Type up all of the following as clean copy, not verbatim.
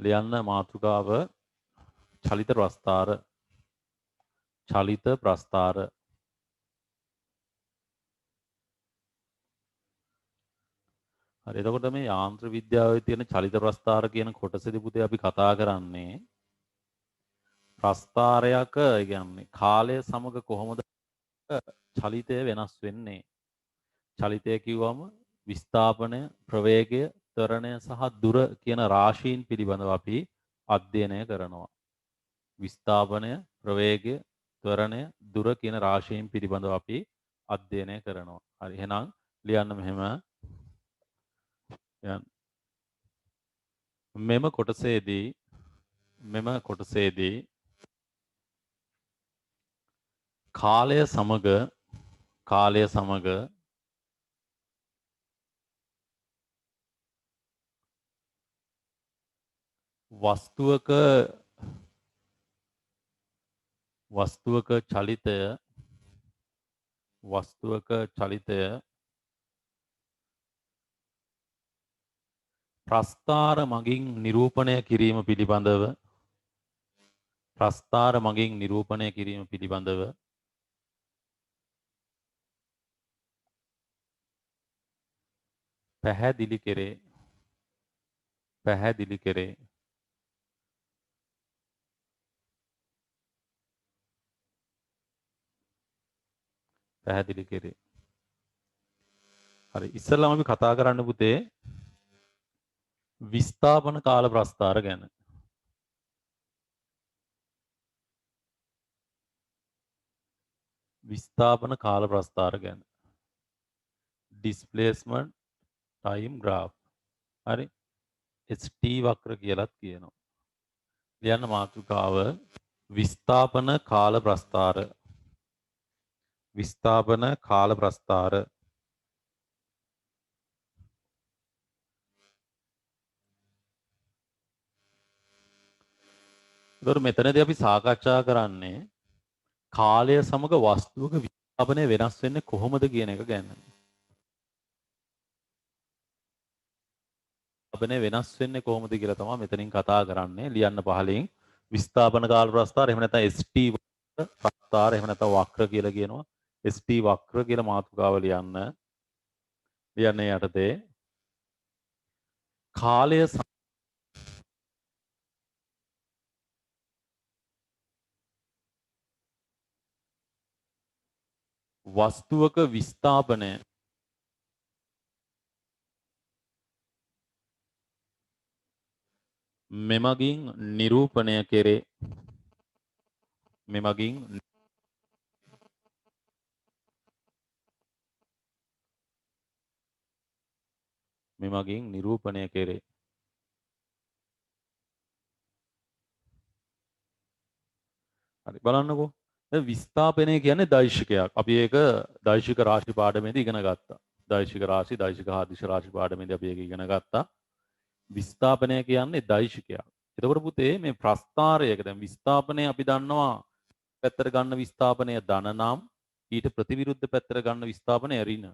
ලියන්න මාතෘකාව චලිත ප්‍රස්ථාර. චලිත ප්‍රස්ථාර. හරි එතකොට මේ යාන්ත්‍ර විද්‍යාවේ තියෙන චලිත ප්‍රස්ථාර කියන කොටසේදී පුතේ අපි කතා කරන්නේ ප්‍රස්ථාරයක ඒ කියන්නේ කාලය සමග කොහොමද චලිතය වෙනස් වෙන්නේ? චලිතය කිව්වම විස්ථාපනය, ප්‍රවේගය, ත්වරණය සහ දුර කියන රාශීන් පිළිබඳව අපි අධ්‍යයනය කරනවා. විස්ථාපනය, ප්‍රවේගය, ත්වරණය, දුර කියන රාශීන් පිළිබඳව අපි අධ්‍යයනය කරනවා. හරි එහෙනම් ලියන්න මෙහෙම මෙම කොටසේදී කාලය සමග වස්තුවක චලිතය ප්‍රස්ථාර මගින් නිරූපණය කිරීම පිළිබඳව පැහැදිලි කෙරේ. හරි ඉස්සෙල්ලාම අපි කතා කරන්න පුතේ විස්ථාපන කාල ප්‍රස්ථාර ගැන. displacement time graph. හරි ST වක්‍ර කියලාත් කියනවා. ලියන්න මාතෘකාව විස්ථාපන කාල ප්‍රස්ථාර. එතකොට මෙතනදී අපි සාකච්ඡා කරන්නේ කාලය සමග වස්තුවක විස්ථාපනය වෙනස් වෙන්නේ කොහොමද කියන එක ගැන. වෙනස් වෙන්නේ කොහොමද කියලා තමයි මෙතනින් කතා කරන්නේ. ලියන්න පහලින් විස්ථාපන කාල ප්‍රස්ථාර එහෙම නැත්නම් ST ප්‍රස්ථාර එහෙම නැත්නම් වක්‍ර කියලා කියනවා. ST වක්‍ර කියලා මාතෘකාව ලියන්නේ යටතේ කාලය වස්තුවක විස්ථාපනය මෙමගින් නිරූපණය කෙරේ. හරි බලන්නකෝ. දැන් විස්ථාපනය කියන්නේ දෛශිකයක්. අපි ඒක දෛශික රාශි පාඩමේදී ඉගෙන ගත්තා. දෛශික රාශි, දෛශික හදිශ රාශි පාඩමේදී අපි ඒක ඉගෙන ගත්තා. විස්ථාපනය කියන්නේ දෛශිකයක්. එතකොට පුතේ මේ ප්‍රස්ථාරයක දැන් විස්ථාපනය අපි දන්නවා පැත්තට ගන්න විස්ථාපනය ධන නම් ඊට ප්‍රතිවිරුද්ධ පැත්තට ගන්න විස්ථාපනය ඍණ.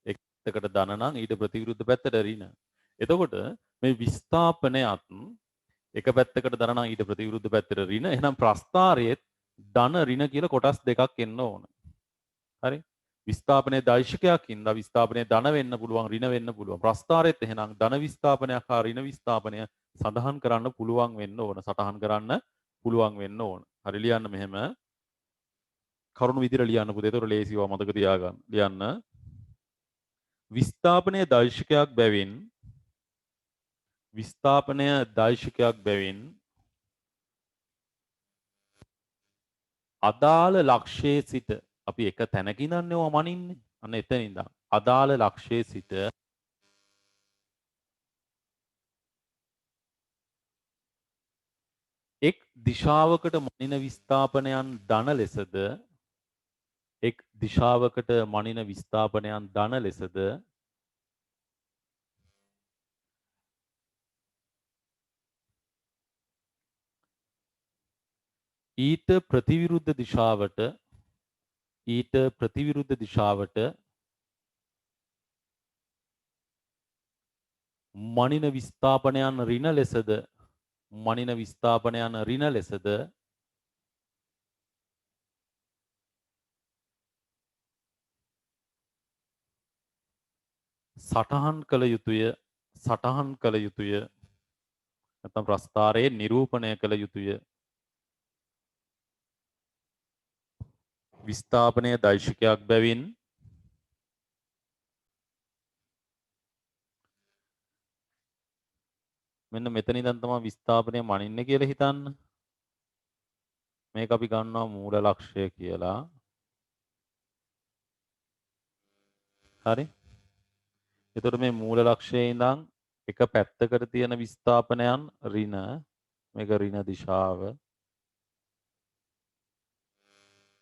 එක් පැත්තකට ධන නම් ඊට ප්‍රතිවිරුද්ධ පැත්තට ඍණ. එතකොට මේ විස්ථාපනයත් එක පැත්තකට ධන නම් ඊට ප්‍රතිවිරුද්ධ පැත්තට ඍණ. එහෙනම් ප්‍රස්ථාරයේ ධන ඍණ කියලා කොටස් දෙකක් එන්න ඕන. හරි? විස්ථාපනයේ දෛශිකයක් ඉඳලා විස්ථාපනයේ ධන වෙන්න පුළුවන් ඍණ වෙන්න පුළුවන්. ප්‍රස්ථාරයේත් එහෙනම් ධන විස්ථාපනයක් හා ඍණ විස්ථාපනය සඳහන් කරන්න පුළුවන් වෙන්න ඕන. සටහන් කරන්න පුළුවන් වෙන්න ඕන. හරි ලියන්න මෙහෙම. කරුණු විදිහට ලියන්න පුතේ. ඒතකොට ලේසිව මතක තියාගන්න. ලියන්න. විස්ථාපනයේ දෛශිකයක් බැවින් අදාළ ලක්ෂයේ සිට අපි එක තැනකින් ඉඳන්නේ ඕවා මනින්නේ. අන්න එතන ඉඳන් අදාළ ලක්ෂයේ සිට එක් දිශාවකට මනින විස්ථාපනයන් ධන ලෙසද ඊට ප්‍රතිවිරුද්ධ දිශාවට මනින විස්ථාපනයන් ඍණ ලෙසද මනින විස්ථාපන යන ඍණ ලෙසද සටහන් කළ යුතුය නැත්නම් ප්‍රස්ථාරයේ නිරූපණය කළ යුතුය. විස්ථාපනය දෛශිකයක් බැවින් මෙන්න මෙතන ඉඳන් තමයි විස්ථාපනය මනින්නේ කියලා හිතන්න. මේක අපි ගන්නවා මූල ලක්ෂය කියලා. හරි. එතකොට මේ මූල ලක්ෂයේ ඉඳන් එක පැත්තකට තියෙන විස්ථාපනයන් ඍණ මේක ඍණ දිශාව.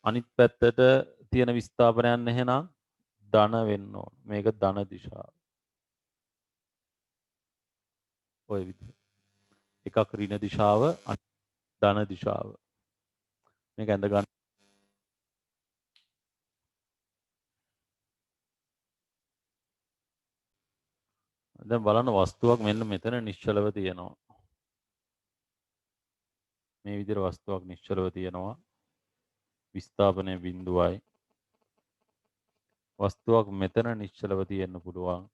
අනිත් පැත්තට තියෙන විස්ථාපනයන් එහෙනම් ධන වෙන්න ඕන. මේක ධන දිශාව. ඔය විදිහට. එකක් ඍණ දිශාව අනිත් ධන දිශාව. මේක ඇඳ ගන්න. දැන් බලන්න වස්තුවක් මෙන්න මෙතන නිශ්චලව තියෙනවා. මේ විදිහට වස්තුවක් නිශ්චලව තියෙනවා. විස්ථාපනය බිඳුවයි. වස්තුවක් මෙතන නිශ්චලව තියෙන්න පුළුවන්.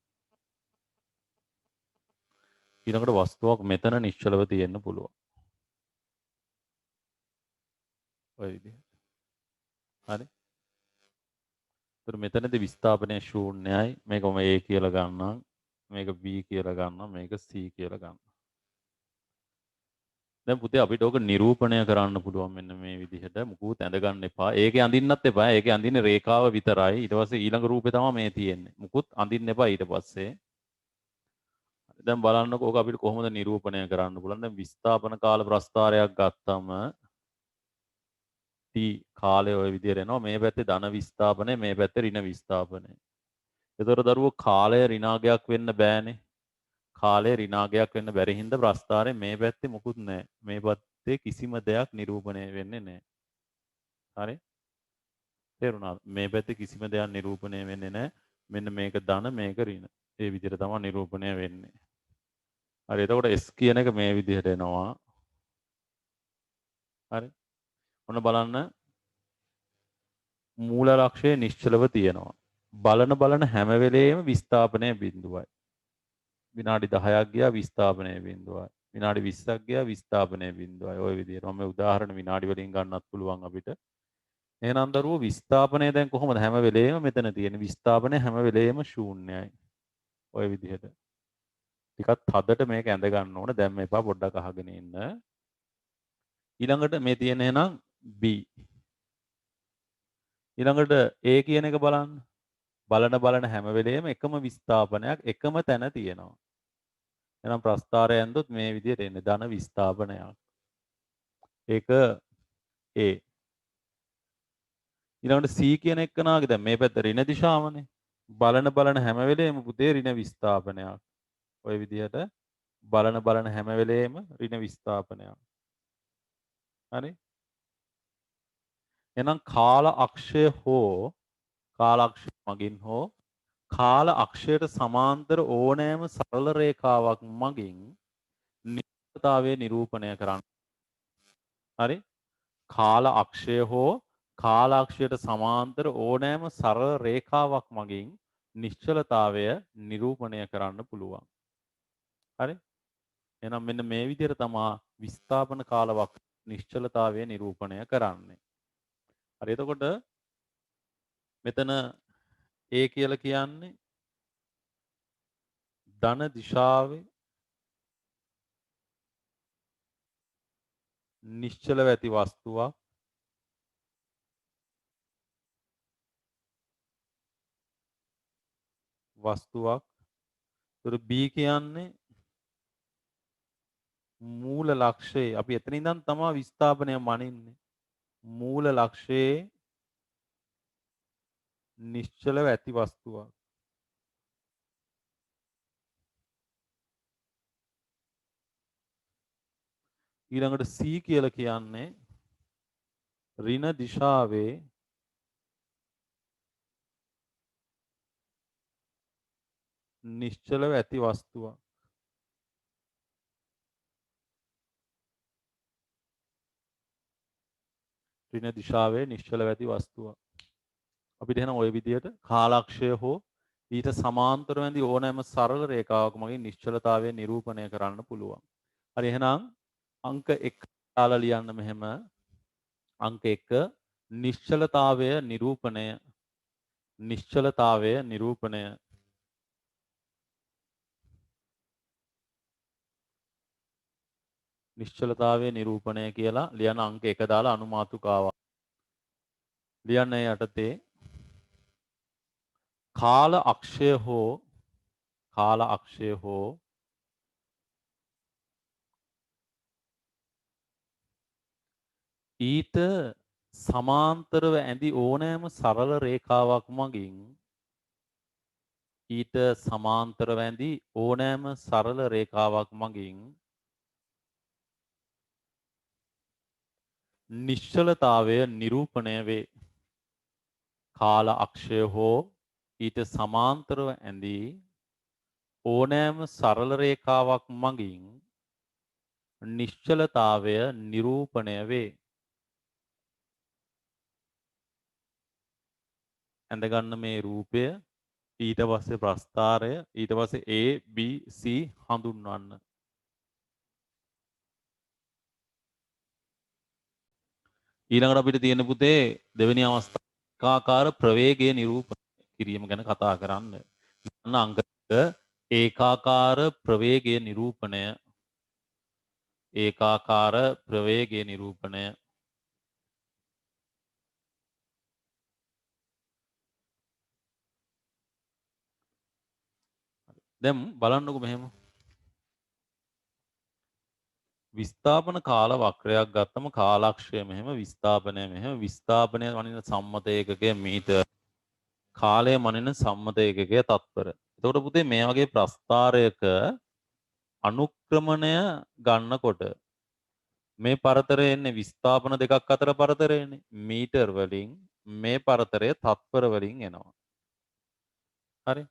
ඊළඟට වස්තුවක් මෙතන නිශ්චලව තියෙන්න පුළුවන්. ඔය විදිහට. හරි. ඒතර මෙතනදී විස්ථාපනය ශූන්‍යයි. මේක මම A කියලා ගන්නම්. මේක B කියලා ගන්නම්. මේක C කියලා ගන්නම්. දැන් පුතේ අපිට ඕක නිරූපණය කරන්න පුළුවන් මෙන්න මේ විදිහට. මුකුත් ඇඳ ගන්න එපා. ඒකේ අඳින්නත් එපා. ඒකේ අඳින්නේ රේඛාව විතරයි. ඊට පස්සේ ඊළඟ රූපේ තමයි මේ තියෙන්නේ. මුකුත් අඳින්න එපා ඊට පස්සේ. දැන් බලන්නකෝ ඕක අපිට කොහොමද නිරූපණය කරන්න පුළුවන්. දැන් විස්ථාපන කාල ප්‍රස්ථාරයක් ගත්තම T කාලය ওই විදිහට එනවා. මේ පැත්තේ ධන විස්ථාපනය, මේ පැත්තේ ඍණ විස්ථාපනය. ඒතර දරුවෝ කාලය ඍණාගයක් වෙන්න බෑනේ. කාලය ඍණාගයක් වෙන්න බැරි හින්දා ප්‍රස්ථාරේ මේ පැත්තේ මුකුත් නැහැ. මේ පැත්තේ කිසිම දෙයක් නිරූපණය වෙන්නේ නැහැ. හරි? තේරුණාද? මේ පැත්තේ කිසිම දෙයක් නිරූපණය වෙන්නේ නැහැ. මෙන්න මේක ධන මේක ඍණ. ඒ විදිහට තමයි නිරූපණය වෙන්නේ. හරි. එතකොට S කියන එක මේ විදිහට එනවා. හරි. ඔන්න බලන්න මූල ලක්ෂය නිශ්චලව තියෙනවා. බලන හැම වෙලේම විස්ථාපනය බිඳුවයි. විනාඩි 10ක් ගියා විස්ථාපනය බිඳුවයි. විනාඩි 20ක් ගියා විස්ථාපනය බිඳුවයි. ওই විදිහට මම උදාහරණ විනාඩි වලින් ගන්නත් පුළුවන් අපිට. එහෙනම් දරුවෝ විස්ථාපනය දැන් කොහොමද හැම වෙලේම මෙතන තියෙන විස්ථාපනය හැම වෙලේම ශූන්‍යයි. ওই විදිහට. ටිකක් හදට මේක ඇඳ ගන්න ඕන. දැන් මේපා පොඩ්ඩක් අහගෙන ඉන්න. ඊළඟට මේ තියෙන එහෙනම් B. ඊළඟට A කියන එක බලන්න. බලන හැම වෙලේම එකම විස්ථාපනයක් එකම තැන තියෙනවා. එහෙනම් ප්‍රස්ථාරය ඇන්දොත් මේ විදිහට එන්නේ ධන විස්ථාපනයක්. ඒක A. ඊළඟට C කියන එක නාගේ දැන් මේ පැත්ත ඍණ දිශාවනේ. බලන හැම වෙලේම පුතේ ඍණ විස්ථාපනයක්. ওই විදිහට බලන හැම වෙලේම ඍණ විස්ථාපනයක්. හරි? එහෙනම් කාල අක්ෂය මගින් හෝ කාල අක්ෂයට සමාන්තර ඕනෑම සරල රේඛාවක් මගින් නිශ්චලතාවය නිරූපණය කරන්න. හරි? කාල අක්ෂය හෝ කාල අක්ෂයට සමාන්තර ඕනෑම සරල රේඛාවක් මගින් නිශ්චලතාවය නිරූපණය කරන්න පුළුවන්. හරි? එහෙනම් මෙන්න මේ විදිහට තමයි විස්ථාපන කාලවක් නිශ්චලතාවය නිරූපණය කරන්නේ. හරි එතකොට මෙතන A කියලා කියන්නේ ධන දිශාවේ නිශ්චලව ඇති වස්තුවක් ඒතර B කියන්නේ මූල ලක්ෂයේ අපි එතන ඉඳන් තමයි විස්ථාපනය මනින්නේ. මූල ලක්ෂයේ නිශ්චලව ඇති වස්තුවක්. ඊළඟට C කියලා කියන්නේ ඍණ දිශාවේ නිශ්චලව ඇති වස්තුවක්. ඍණ දිශාවේ නිශ්චල ඇති වස්තුවක්. අපිට එහෙනම් ওই විදිහට කාලක්ෂය හෝ ඊට සමාන්තරව ඇති ඕනෑම සරල රේඛාවක් මගින් නිශ්චලතාවය නිරූපණය කරන්න පුළුවන්. හරි එහෙනම් අංක 1 දාලා ලියන්න මෙහෙම අංක 1 නිශ්චලතාවය නිරූපණය නිශ්චලතාවය නිරූපණය නිශ්චලතාවය නිරූපණය කියලා ලියන අංක 1 දාලා අනුමාතුකාවක් ලියන්න යටතේ කාල අක්ෂය හෝ ඊට සමාන්තරව ඇඳි ඕනෑම සරල රේඛාවක් මගින් ඊට සමාන්තරව ඇඳි ඕනෑම සරල රේඛාවක් මගින් නිශ්චලතාවය නිරූපණය වේ. කාල අක්ෂය හෝ ඊට සමාන්තරව ඇඳී ඕනෑම සරල රේඛාවක් මගින් නිශ්චලතාවය නිරූපණය වේ. ඇඳගන්න මේ රූපය ඊට පස්සේ ප්‍රස්ථාරය ඊට පස්සේ A B C හඳුන්වන්න. ඊළඟට අපිට තියෙන පුතේ දෙවෙනි අවස්ථාව ඒකාකාර ප්‍රවේගය නිරූපණය කිරීම ගැන කතා කරන්න. අන්න අංක 1 ඒකාකාර ප්‍රවේගය නිරූපණය ඒකාකාර ප්‍රවේගය නිරූපණය දැන් බලන්නකො මෙහෙම විස්ථාපන කාල වක්‍රයක් ගත්තම කාලක්ෂය මෙහෙම විස්ථාපනය මෙහෙම විස්ථාපනය වනින සම්මත ඒකකය මීටර් කාලය මනින සම්මත ඒකකය තත්පර. එතකොට පුතේ මේ වගේ ප්‍රස්ථාරයක අනුක්‍රමණය ගන්නකොට මේ පරතරය එන්නේ විස්ථාපන දෙකක් අතර පරතරයනේ මීටර් වලින් මේ පරතරය තත්පර වලින් එනවා. හරි.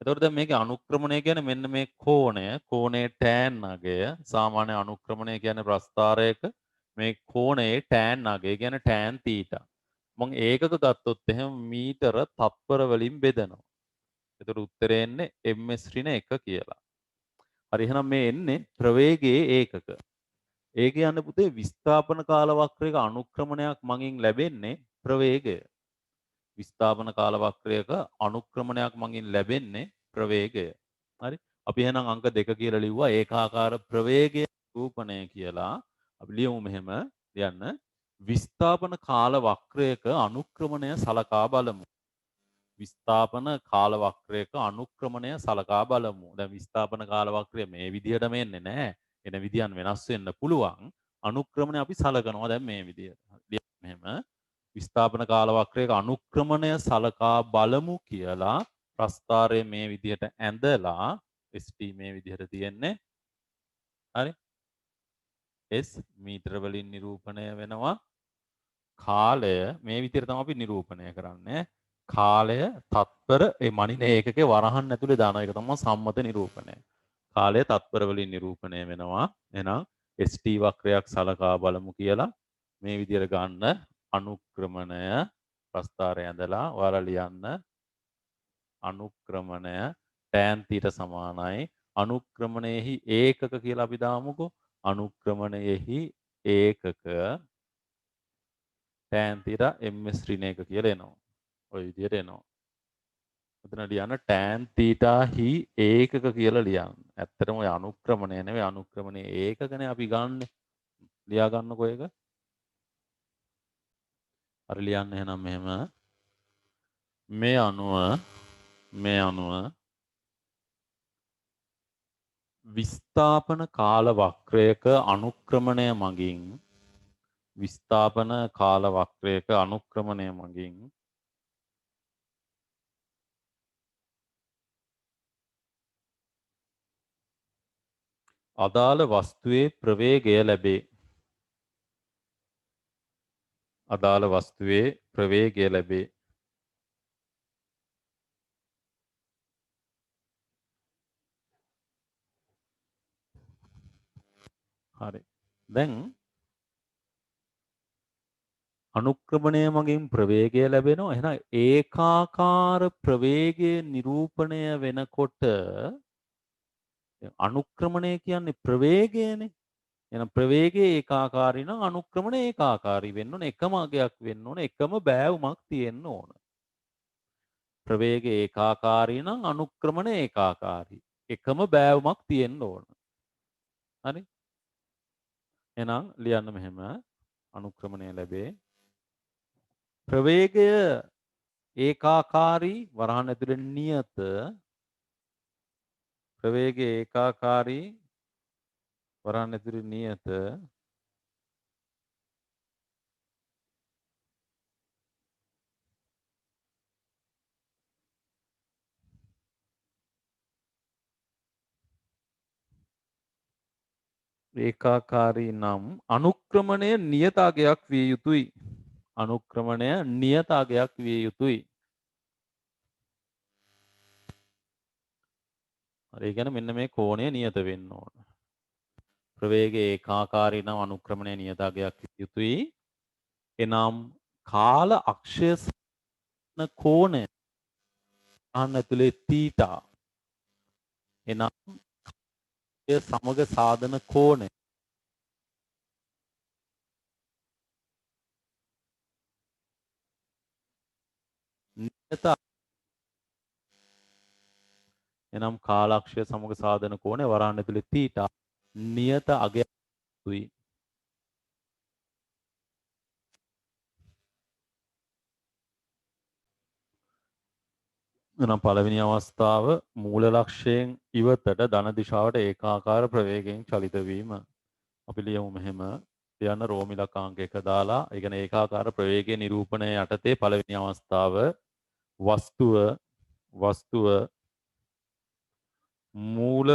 එතකොට දැන් මේකේ අනුක්‍රමණය කියන්නේ මෙන්න මේ කෝණයේ tan අගය සාමාන්‍ය අනුක්‍රමණය කියන්නේ ප්‍රස්ථාරයක මේ කෝණයේ tan අගය කියන්නේ tan θ. මම ඒකක ගත්තොත් එහෙම මීටර තත්පර වලින් බෙදනවා. එතකොට උත්තරේ එන්නේ ms ඍණ 1 කියලා. හරි එහෙනම් මේ එන්නේ ප්‍රවේගයේ ඒකක. ඒ කියන්නේ පුතේ විස්ථාපන කාල වක්‍රයක අනුක්‍රමණයක් මගින් ලැබෙන්නේ ප්‍රවේගය. විස්ථාපන කාල වක්‍රයක අනුක්‍රමණයක් මගින් ලැබෙන්නේ ප්‍රවේගය. හරි. අපි එහෙනම් අංක 2 කියලා ලිව්වා ඒකාකාර ප්‍රවේගය රූපණය කියලා. අපි ලියමු මෙහෙම ලියන්න. විස්ථාපන කාල වක්‍රයක අනුක්‍රමණය සලකා බලමු. විස්ථාපන කාල වක්‍රයක අනුක්‍රමණය සලකා බලමු. දැන් විස්ථාපන කාල වක්‍රය මේ විදිහටම එන්නේ නැහැ. එන විදියන් වෙනස් වෙන්න පුළුවන්. අනුක්‍රමණය අපි සලකනවා දැන් මේ විදියට. මෙහෙම විස්ථාපන කාල වක්‍රයක අනුක්‍රමණය සලකා බලමු කියලා ප්‍රස්ථාරය මේ විදිහට ඇඳලා ST මේ විදිහට තියෙන්නේ. හරි. S මීටර වලින් නිරූපණය වෙනවා. කාලය මේ විදිහට තමයි අපි නිරූපණය කරන්නේ. කාලය තත්පර ඒ මනින ඒකකේ වරහන් ඇතුලේ දාන එක තමයි සම්මත නිරූපණය. කාලය තත්පර වලින් නිරූපණය වෙනවා. එහෙනම් ST වක්‍රයක් සලකා බලමු කියලා මේ විදිහට ගන්න අනුක්‍රමණය ප්‍රස්ථාරය ඇඳලා ඔයාලා ලියන්න අනුක්‍රමණය tan θ සමානයි අනුක්‍රමණයෙහි ඒකක කියලා අපි දාමුකෝ අනුක්‍රමණයෙහි ඒකක tan θ ms ඍණ 1 කියලා එනවා. ඔය විදිහට එනවා. මෙතන ලියන්න tan θ හි ඒකක කියලා ලියන්න. ඇත්තටම ඔය අනුක්‍රමණය නෙවෙයි අනුක්‍රමණයේ ඒකකනේ අපි ගන්නෙ. ලියා ගන්නකො ඒක. අර ලියන්න එහෙනම් මෙහෙම මේ අනුව විස්ථාපන කාල වක්‍රයක අනුක්‍රමණය මගින් විස්ථාපන කාල වක්‍රයක අනුක්‍රමණය මගින් අදාළ වස්තුවේ ප්‍රවේගය ලැබේ. අදාළ වස්තුවේ ප්‍රවේගය ලැබේ. හරි. දැන් අනුක්‍රමණය මගින් ප්‍රවේගය ලැබෙනවා. එහෙනම් ඒකාකාර ප්‍රවේගය නිරූපණය වෙනකොට අනුක්‍රමණය කියන්නේ ප්‍රවේගයනේ. එහෙනම් ප්‍රවේගය ඒකාකාරී නම් අනුක්‍රමණය ඒකාකාරී වෙන්න ඕන. එකම අගයක් වෙන්න ඕන. එකම බෑවුමක් තියෙන්න ඕන. ප්‍රවේගය ඒකාකාරී නම් අනුක්‍රමණය ඒකාකාරී. එකම බෑවුමක් තියෙන්න ඕන. හරි? එහෙනම් ලියන්න මෙහෙම අනුක්‍රමණය ලැබේ. ප්‍රවේගය ඒකාකාරී වරහන් ඇතුලේ නියත ප්‍රවේගය ඒකාකාරී වරහන් ඇතුලේ නියත ඒකාකාරී නම් අනුක්‍රමණය නියත අගයක් විය යුතුයි. අනුක්‍රමණය නියත අගයක් විය යුතුයි. හරි ඒ කියන්නේ මෙන්න මේ කෝණය නියත වෙන්න ඕන. ප්‍රවේගය ඒකාකාරී නම් අනුක්‍රමණය නියත අගයක් විය යුතුයි. එනම් කාල අක්ෂය සන කෝණය අහන්න ඇතුලේ තීටා. එනම් එය සමග සාධන කෝණය නියත එනම් කාලක්ෂය සමග සාධන කෝණය වරහන් ඇතුලේ තීටා නියත අගයක් යුතුයි. එනම් පළවෙනි අවස්ථාව මූල ලක්ෂයෙන් ඉවතට ධන දිශාවට ඒකාකාර ප්‍රවේගයෙන් චලිත වීම. අපි ලියමු මෙහෙම. ලියන්න රෝම ඉලක්කාංක 1 දාලා, ඒ කියන්නේ ඒකාකාර ප්‍රවේගයේ නිරූපණය යටතේ පළවෙනි අවස්ථාව වස්තුව මූල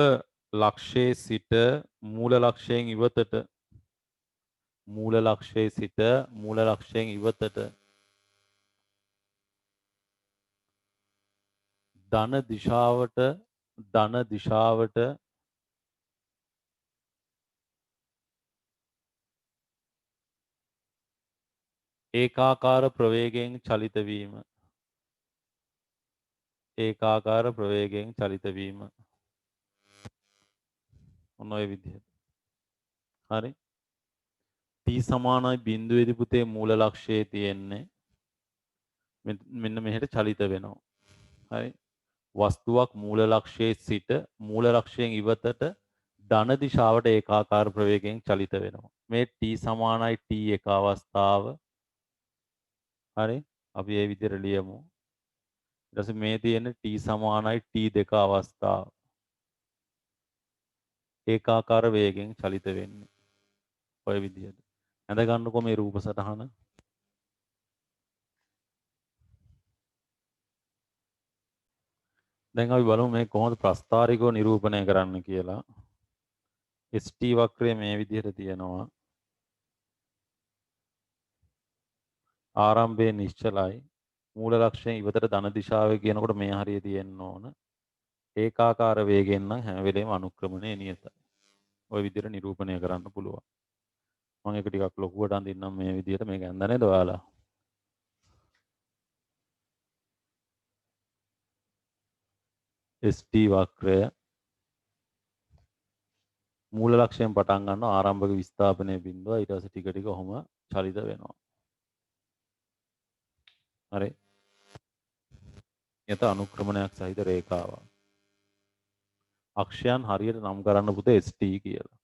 ලක්ෂයේ සිට මූල ලක්ෂයෙන් ඉවතට මූල ලක්ෂයේ සිට මූල ලක්ෂයෙන් ඉවතට ධන දිශාවට ඒකාකාර ප්‍රවේගයෙන් චලිත වීම. ඒකාකාර ප්‍රවේගයෙන් චලිත වීම. ඔන්න ඔය විදිහට. හරි? t සමානයි බිඳුවේදී පුතේ මූල ලක්ෂයේ තියෙන්නේ. මෙන්න මෙහෙට චලිත වෙනවා. හරි? වස්තුවක් මූල ලක්ෂයේ සිට මූල ලක්ෂයෙන් ඉවතට ධන දිශාවට ඒකාකාර ප්‍රවේගයෙන් චලිත වෙනවා. මේ t සමානයි t1 අවස්ථාව. හරි? අපි ඒ විදිහට ලියමු. ඊට පස්සේ මේ තියෙන t සමානයි t2 අවස්ථාව. ඒකාකාර වේගයෙන් චලිත වෙන්නේ. ඔය විදිහට. ඇඳ ගන්නකො මේ රූප සටහන. දැන් අපි බලමු මේ කොහොමද ප්‍රස්ථාරිකව නිරූපණය කරන්න කියලා. ST වක්‍රය මේ විදිහට තියෙනවා. ආරම්භයේ නිශ්චලයි. මූල ලක්ෂයෙන් ඉවතට ධන දිශාවේ කියනකොට මේ හරිය තියෙන්න ඕන. ඒකාකාර වේගයෙන් නම් හැම වෙලේම අනුක්‍රමණය නියතයි. ওই විදිහට නිරූපණය කරන්න පුළුවන්. මම ඒක ටිකක් ලොකුවට අඳින්නම් මේ විදිහට. මේක ඇඳ නේද ඔයාලා? ST වක්‍රය මූල ලක්ෂයෙන් පටන් ගන්නවා ආරම්භක විස්ථාපනයේ බිඳුව ඊට පස්සේ ටික ටික ඔහොම චලිත වෙනවා. හරි. එත අනුක්‍රමණයක් සහිත රේඛාවක්. අක්ෂයන් හරියට නම් කරන්න පුතේ ST කියලා.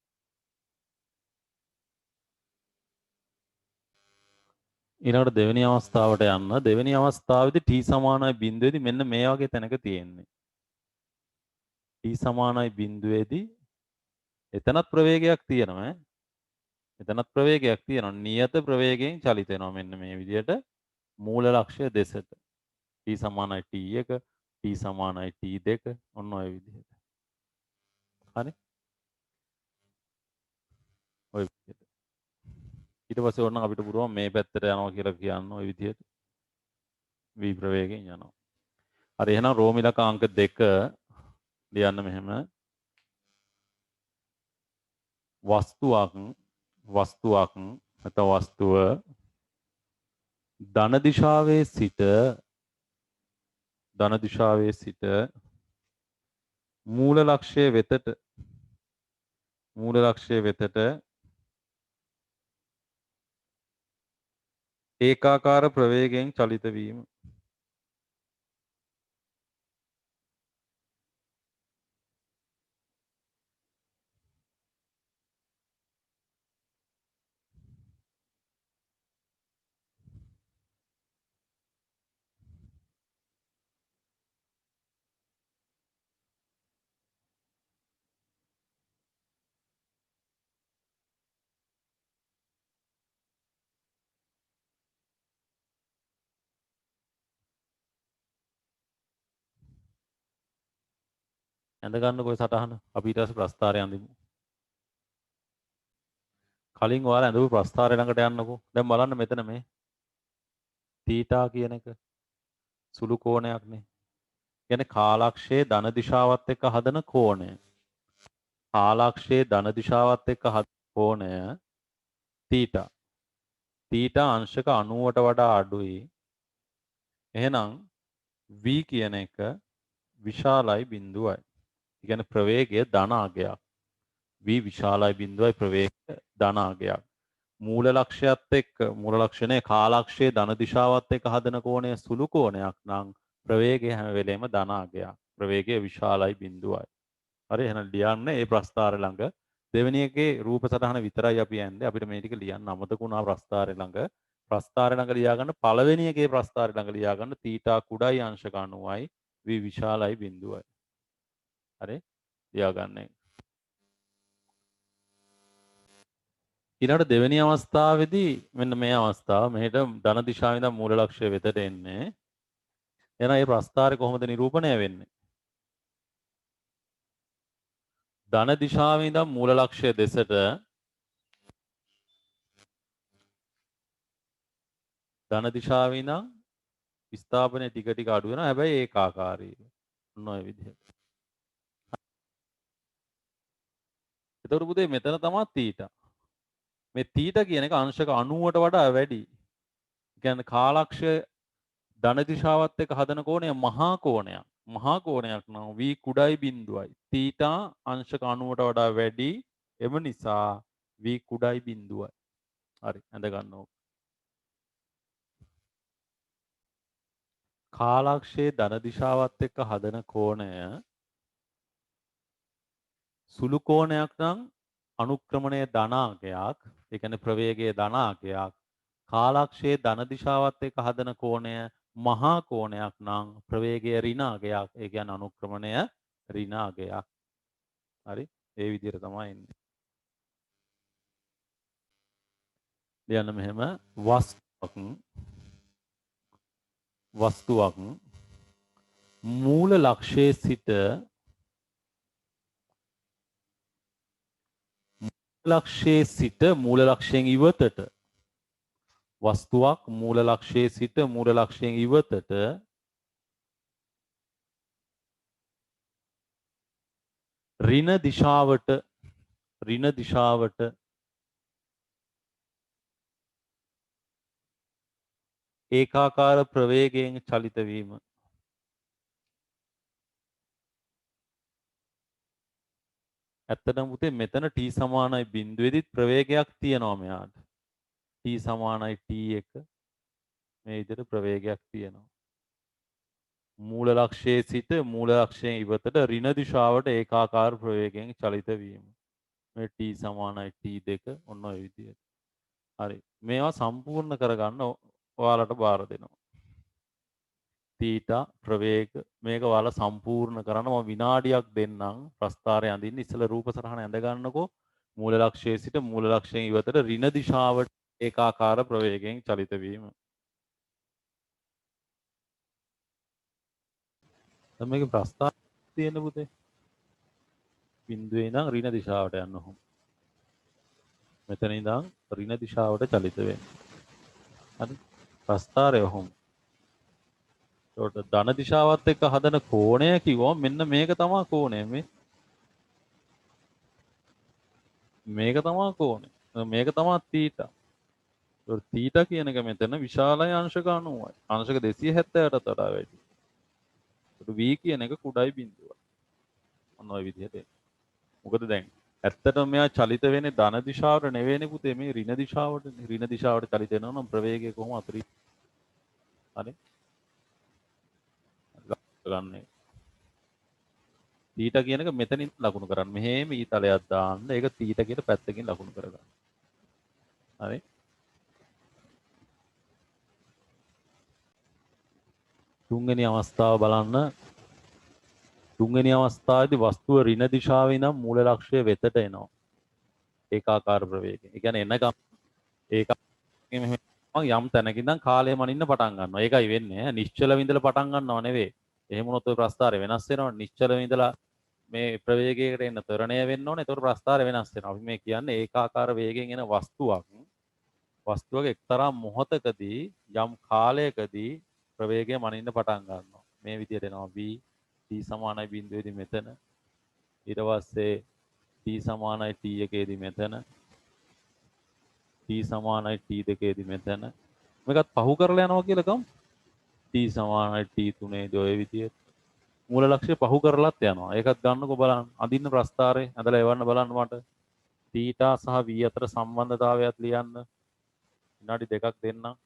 ඊළඟට දෙවෙනි අවස්ථාවට යන්න. දෙවෙනි අවස්ථාවේදී t සමානයි බිඳුවේදී මෙන්න මේ වගේ තැනක තියෙන්නේ. t සමානයි බිඳුවේදී එතනත් ප්‍රවේගයක් තියෙනවා ඈ. එතනත් ප්‍රවේගයක් තියෙනවා. නියත ප්‍රවේගයෙන් චලිත වෙනවා මෙන්න මේ විදිහට මූල ලක්ෂ්‍ය දෙසට. t සමානයි t1 t සමානයි t2 ඔන්න ඔය විදිහට. හරි? ඔය විදිහට. ඊට පස්සේ ඕනනම් අපිට පුළුවන් මේ පැත්තට යනවා කියලා කියන්න ඔය විදිහට. v ප්‍රවේගයෙන් යනවා. හරි එහෙනම් රෝමිලක අංක 2 ලියන්න මෙහෙම. වස්තුවක් නැත්නම් වස්තුව ධන දිශාවේ සිට මූල ලක්ෂ්‍ය වෙතට ඒකාකාර ප්‍රවේගයෙන් චලිත වීම. ඇඳ ගන්නකො සටහන. අපි ඊට පස්සේ ප්‍රස්ථාරය අඳිමු. කලින් ඔයාලා ඇඳපු ප්‍රස්ථාරය ළඟට යන්නකෝ. දැන් බලන්න මෙතන මේ තීටා කියන එක සුළු කෝණයක්නේ. කියන්නේ කාලක්ෂයේ ධන දිශාවත් එක්ක හදන කෝණය. කාලක්ෂයේ ධන දිශාවත් එක්ක හදන කෝණය තීටා. තීටා අංශක 90ට වඩා අඩුයි. එහෙනම් v කියන එක විශාලයි බිඳුවයි. ඒ කියන්නේ ප්‍රවේගය ධන අගයක්. v විශාලයි බිඳුවයි ප්‍රවේගය ධන අගයක්. මූල ලක්ෂණය කාලක්ෂයේ ධන දිශාවත් එක්ක හදන කෝණය සුළු කෝණයක් නම් ප්‍රවේගය හැම වෙලේම ධන අගයක්. ප්‍රවේගය විශාලයි බිඳුවයි. හරි එහෙනම් ලියන්න ඒ ප්‍රස්ථාරය ළඟ දෙවෙනි එකේ රූප සටහන විතරයි අපි යන්නේ. අපිට මේ ටික ලියන්න අමතක වුණා ප්‍රස්ථාරය ළඟ. ප්‍රස්ථාරය ළඟ ලියා ගන්න පළවෙනි එකේ ප්‍රස්ථාරය ළඟ ලියා ගන්න තීටා කුඩායි අංශක 90යි v විශාලයි බිඳුවයි. හරි ලියා ගන්න. ඊළඟට දෙවෙනි අවස්ථාවේදී මෙන්න මේ අවස්ථාව මෙහෙට ධන දිශාවෙන් ඉඳන් මූල ලක්ෂ්‍ය වෙතට එන්නේ. එහෙනම් මේ ප්‍රස්ථාරය කොහොමද නිරූපණය වෙන්නේ? ධන දිශාවෙන් ඉඳන් මූල ලක්ෂ්‍ය දෙසට ධන දිශාවෙන් ඉඳන් විස්ථාපනය ටික ටික අඩු වෙනවා. හැබැයි ඒකාකාරීව. ඔන්න ඔය විදිහට. එතකොට පුතේ මෙතන තමයි තීටා. මේ තීටා කියන එක අංශක 90ට වඩා වැඩි. කියන්නේ කාලක්ෂය ධන දිශාවත් එක්ක හදන කෝණය මහා කෝණයක්. මහා කෝණයක් නම් v කුඩායි බිඳුවයි. තීටා අංශක 90ට වඩා වැඩි. එම නිසා v කුඩායි බිඳුවයි. හරි ඇඳ ගන්න ඕක. කාලක්ෂයේ ධන දිශාවත් එක්ක හදන කෝණය සුළු කෝණයක් නම් අනුක්‍රමණයේ ධනාංකයක්. ඒ කියන්නේ ප්‍රවේගයේ ධනාංකයක්. කාලක්ෂයේ ධන දිශාවත් එක්ක හදන කෝණය මහා කෝණයක් නම් ප්‍රවේගයේ ඍණාංකයක්. ඒ කියන්නේ අනුක්‍රමණය ඍණාංකයක්. හරි ඒ විදිහට තමයි එන්නේ. ලියන්න මෙහෙම වස්තුවක් මූල ලක්ෂයේ සිට මූල ලක්ෂයෙන් ඉවතට වස්තුවක් මූල ලක්ෂයේ සිට මූල ලක්ෂයෙන් ඉවතට ඍණ දිශාවට ඒකාකාර ප්‍රවේගයෙන් චලිත වීම. ඇත්තටම පුතේ මෙතන t සමානයි බිඳුවේදීත් ප්‍රවේගයක් තියෙනවා මෙයාට. t සමානයි t1 මේ විදිහට ප්‍රවේගයක් තියෙනවා. මූල ලක්ෂයේ සිට මූල ලක්ෂයෙන් ඉවතට ඍණ දිශාවට ඒකාකාර ප්‍රවේගයෙන් චලිත වීම. මේ t සමානයි t2 ඔන්න ඔය විදිහට. හරි. මේවා සම්පූර්ණ කරගන්න ඔයාලට බාර දෙනවා. තීටා ප්‍රවේග මේක ඔයාලා සම්පූර්ණ කරන්න මම විනාඩියක් දෙන්නම් ප්‍රස්ථාරය අඳින්න. ඉස්සෙල්ලා රූප සටහන ඇඳ ගන්නකෝ. මූල ලක්ෂයේ සිට මූල ලක්ෂයෙන් ඉවතට ඍණ දිශාවට ඒකාකාර ප්‍රවේගයෙන් චලිත වීම. දැන් මේකේ ප්‍රස්ථාරය තියෙන පුතේ. බිඳුවේ ඉඳන් ඍණ දිශාවට යන්න ඕන. මෙතන ඉඳන් ඍණ දිශාවට චලිත වෙන්න. හරි. ප්‍රස්ථාරය ඔහොම. ඒකට ධන දිශාවත් එක්ක හදන කෝණය කිව්වම මෙන්න මේක තමයි කෝණය මේක තමයි කෝණය. මේක තමයි තීටා. ඒතකොට තීටා කියන එක මෙතන විශාලයි අංශක 90යි. අංශක 270ට වඩා වැඩි. ඒතකොට v කියන එක කුඩායි බිඳුවයි. ඔන්න ඔය විදිහට එන්නේ. මොකද දැන් ඇත්තටම මෙයා චලිත වෙන්නේ ධන දිශාවට නෙවෙයිනේ පුතේ මේ ඍණ දිශාවට. ඍණ දිශාවට චලිත වෙනවා නම් ප්‍රවේගය කොහොම අතරින් හරි ගන්න. තීටා කියන එක මෙතනින් ලකුණු කරන්න. මෙහෙම ඊතලයක් දාන්න. ඒක තීටා කියන පැත්තකින් ලකුණු කරගන්න. හරි. තුන්වෙනි අවස්ථාව බලන්න. තුන්වෙනි අවස්ථාවේදී වස්තුව ඍණ දිශාවේ ඉඳන් මූල ලක්ෂ්‍ය වෙතට එනවා. ඒකාකාර ප්‍රවේගයෙන්. ඒ කියන්නේ එනකම් ඒකම යම් තැනක ඉඳන් කාලය මනින්න පටන් ගන්නවා. ඒකයි වෙන්නේ. නිශ්චල විඳලා පටන් ගන්නව නෙවෙයි. එහෙම වුණොත් ඔය ප්‍රස්ථාරය වෙනස් වෙනවා. නිශ්චල විඳලා මේ ප්‍රවේගයකට එන්න ත්වරණය වෙන්න ඕනේ. ඒතකොට ප්‍රස්ථාරය වෙනස් වෙනවා. අපි මේ කියන්නේ ඒකාකාර වේගයෙන් එන වස්තුවක එක්තරා මොහොතකදී යම් කාලයකදී ප්‍රවේගය මනින්න පටන් ගන්නවා. මේ විදිහට එනවා v t සමානයි බිඳුවේදී මෙතන. ඊට පස්සේ t සමානයි t එකේදී මෙතන. t සමානයි t දෙකේදී මෙතන. මේකත් පහු කරලා යනවා කියලා ගමු. t සමානයි t තුනේදී ඔය විදිහට. මූල ලක්ෂ්‍ය පහු කරලත් යනවා. ඒකත් ගන්නකො බලන්න. අඳින්න ප්‍රස්ථාරේ ඇඳලා එවන්න බලන්න මට. තීටා සහ v අතර සම්බන්ධතාවයත් ලියන්න. විනාඩි 2ක් දෙන්නම්.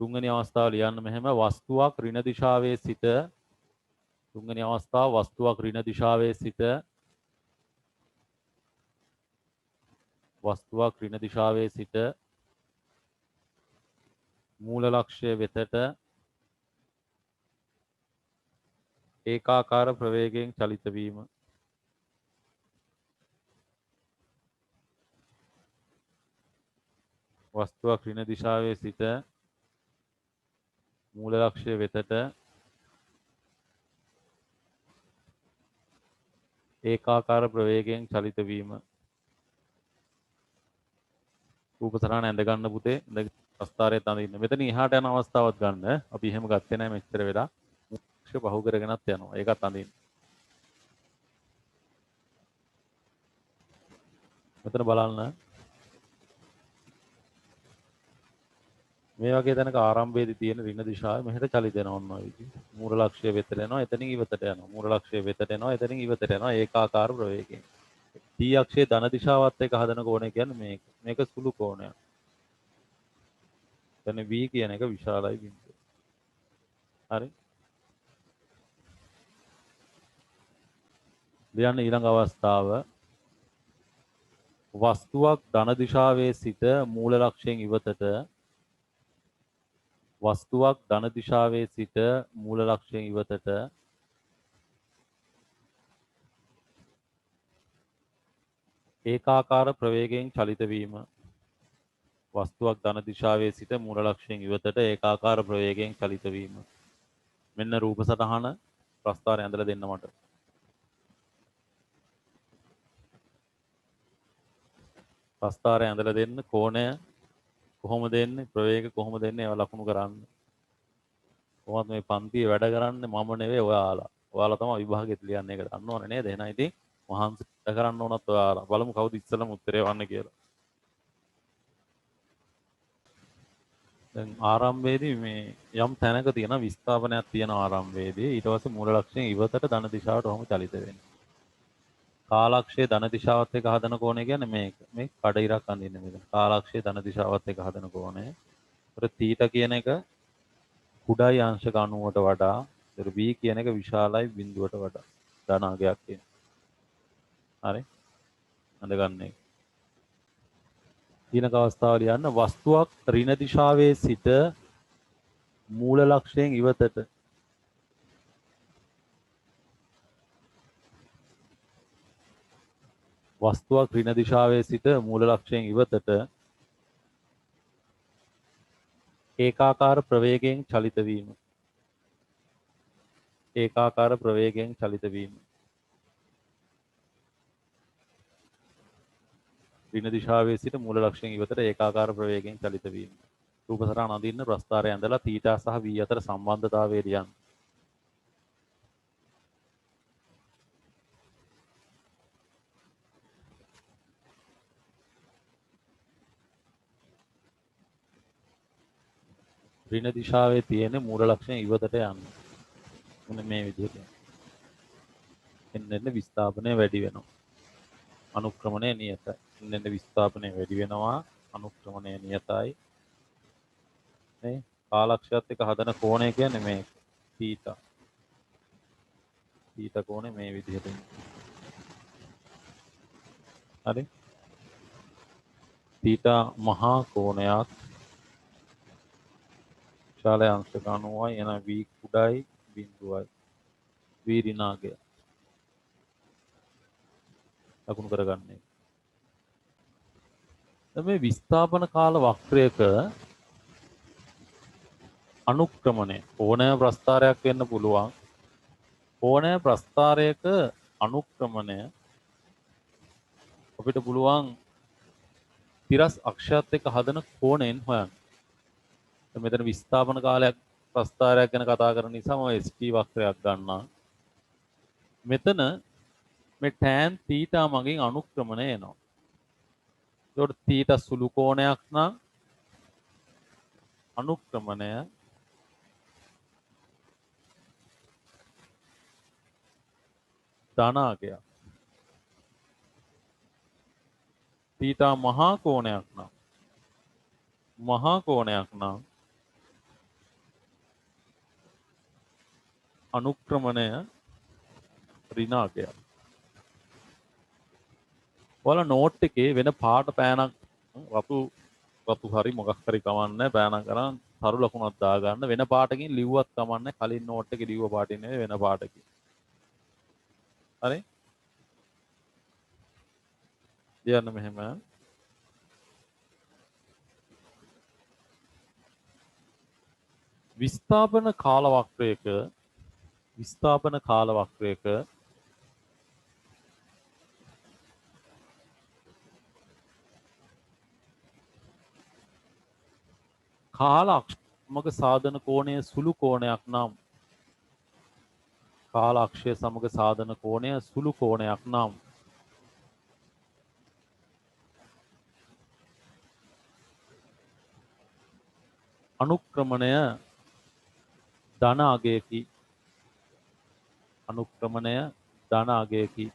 තුන්වෙනි අවස්ථාව ලියන්න මෙහෙම වස්තුවක් ඍණ දිශාවේ සිට තුන්වෙනි අවස්ථාව වස්තුවක් ඍණ දිශාවේ සිට වස්තුවක් ඍණ දිශාවේ සිට මූල ලක්ෂ්‍ය වෙතට ඒකාකාර ප්‍රවේගයෙන් චලිත වීම. වස්තුවක් ඍණ දිශාවේ සිට මූල ලක්ෂ්‍ය වෙතට ඒකාකාර ප්‍රවේගයෙන් චලිත වීම. රූප සටහන ඇඳ ගන්න පුතේ. ප්‍රස්ථාරයත් අඳින්න. මෙතන එහාට යන අවස්ථාවක් ගන්න. අපි එහෙම ගත්තේ නැහැ මෙච්චර වෙලා. ලක්ෂ්‍ය පහු කරගෙනත් යනවා. ඒකත් අඳින්න. මෙතන බලන්න. මේ වගේ තැනක ආරම්භයේදී තියෙන ඍණ දිශාව මෙහෙට චලිත වෙනවා ඔන්න ඔය විදිහට. මූල ලක්ෂ්‍ය වෙතට එනවා. එතනින් ඉවතට යනවා. මූල ලක්ෂ්‍ය වෙතට එනවා. එතනින් ඉවතට යනවා. ඒකාකාර ප්‍රවේගයෙන්. t අක්ෂයේ ධන දිශාවත් එක්ක හදන කෝණය කියන්නේ මේක. මේක සුළු කෝණයක්. එතන v කියන එක විශාලයි බිඳුව. හරි. ලියන්න ඊළඟ අවස්ථාව වස්තුවක් ධන දිශාවේ සිට මූල ලක්ෂයෙන් ඉවතට වස්තුවක් ධන දිශාවේ සිට මූල ලක්ෂයෙන් ඉවතට ඒකාකාර ප්‍රවේගයෙන් චලිත වීම. වස්තුවක් ධන දිශාවේ සිට මූල ලක්ෂයෙන් ඉවතට ඒකාකාර ප්‍රවේගයෙන් චලිත වීම. මෙන්න රූප සටහන ප්‍රස්ථාරය ඇඳලා දෙන්න මට. ප්‍රස්ථාරය ඇඳලා දෙන්න කෝණය කොහොමද දෙන්නේ ප්‍රවේග කොහොමද දෙන්නේ ඒවා ලකුණු කරන්න. කොහොමද මේ පන්තියේ වැඩ කරන්නේ මම නෙවෙයි ඔයාලා. ඔයාලා තමයි විභාගෙත් ලියන්නේ ඒක දන්න ඕනේ නේද? එහෙනම් ඉතින් මහන්සි කරන්න ඕනත් ඔයාලා. බලමු කවුද ඉස්සෙල්ලම උත්තරේ වන්න කියලා. දැන් ආරම්භයේදී මේ යම් තැනක තියෙන විස්ථාපනයක් තියෙන ආරම්භයේදී ඊට පස්සේ මූල ලක්ෂණය ඉවතට ධන දිශාවට ඔහොම චලිත වෙන්නේ. කාලක්ෂයේ ධන දිශාවත් එක්ක හදන කෝණය කියන්නේ මේක. මේ කඩ ඉරක් අඳින්න මෙතන. කාලක්ෂයේ ධන දිශාවත් එක්ක හදන කෝණය. ඒතර තීටා කියන එක කුඩායි අංශක 90ට වඩා ඒතර v කියන එක විශාලයි බිඳුවට වඩා ධනාගයක් කියන. හරි. අඳගන්නේ. ඊළඟ අවස්ථාව ලියන්න වස්තුවක් ඍණ දිශාවේ සිට මූල ලක්ෂයෙන් ඉවතට වස්තුවක් ඍණ දිශාවේ සිට මූල ලක්ෂයෙන් ඉවතට ඒකාකාර ප්‍රවේගයෙන් චලිත වීම. ඒකාකාර ප්‍රවේගයෙන් චලිත වීම. ඍණ දිශාවේ සිට මූල ලක්ෂයෙන් ඉවතට ඒකාකාර ප්‍රවේගයෙන් චලිත වීම. රූප සටහන අඳින්න ප්‍රස්ථාරය ඇඳලා තීටා සහ v අතර සම්බන්ධතාවය ලියන්න. ඍණ දිශාවේ තියෙන මූල ලක්ෂණ ඉවතට යන්න. මෙන්න මේ විදිහට. එන්න විස්ථාපනය වැඩි වෙනවා. අනුක්‍රමණය නියතයි. එන්න විස්ථාපනය වැඩි වෙනවා. අනුක්‍රමණය නියතයි. මේ කාලක්ෂයත් එක්ක හදන කෝණය කියන්නේ මේ θ. θ කෝණය මේ විදිහට. හරි. θ මහා කෝණයක් ශාලය අංශක 90යි එන v කුඩායි බිඳුවයි v ඍණාගය ලකුණු කරගන්නේ. දැන් මේ විස්ථාපන කාල වක්‍රයක අනුක්‍රමණය ඕනෑම ප්‍රස්ථාරයක් වෙන්න පුළුවන්. ඕනෑම ප්‍රස්ථාරයක අනුක්‍රමණය අපිට පුළුවන් තිරස් අක්ෂයත් එක්ක හදන කෝණයෙන් හොයන්න. මෙතන විස්ථාපන කාලයක් ප්‍රස්ථාරයක් ගැන කතා කරන නිසා මම ST වක්‍රයක් ගන්නවා. මෙතන මේ tan θ මගින් අනුක්‍රමණය එනවා. ඒකට θ සුළු කෝණයක් නම් අනුක්‍රමණය ධනාගයක්. θ මහා කෝණයක් නම් අනුක්‍රමණය ඍණාගයක්. ඔයාලා නෝට් එකේ වෙන පාට පෑනක් රතු හරි මොකක් හරි කමන්නේ පෑනක් කරන් තරු ලකුණක් දාගන්න වෙන පාටකින් ලිව්වත් කමන්නේ කලින් නෝට් එකේ ලිව්ව පාටින් නෙවෙයි වෙන පාටකින්. හරි? කියන්න මෙහෙම විස්ථාපන කාල වක්‍රයක කාල අක්ෂ සාධන කෝණය සුළු කෝණයක් නම් කාල අක්ෂය සමග සාධන කෝණය සුළු කෝණයක් නම් අනුක්‍රමණය ධන අගයකි. අනුක්‍රමණය ධන අගයකි.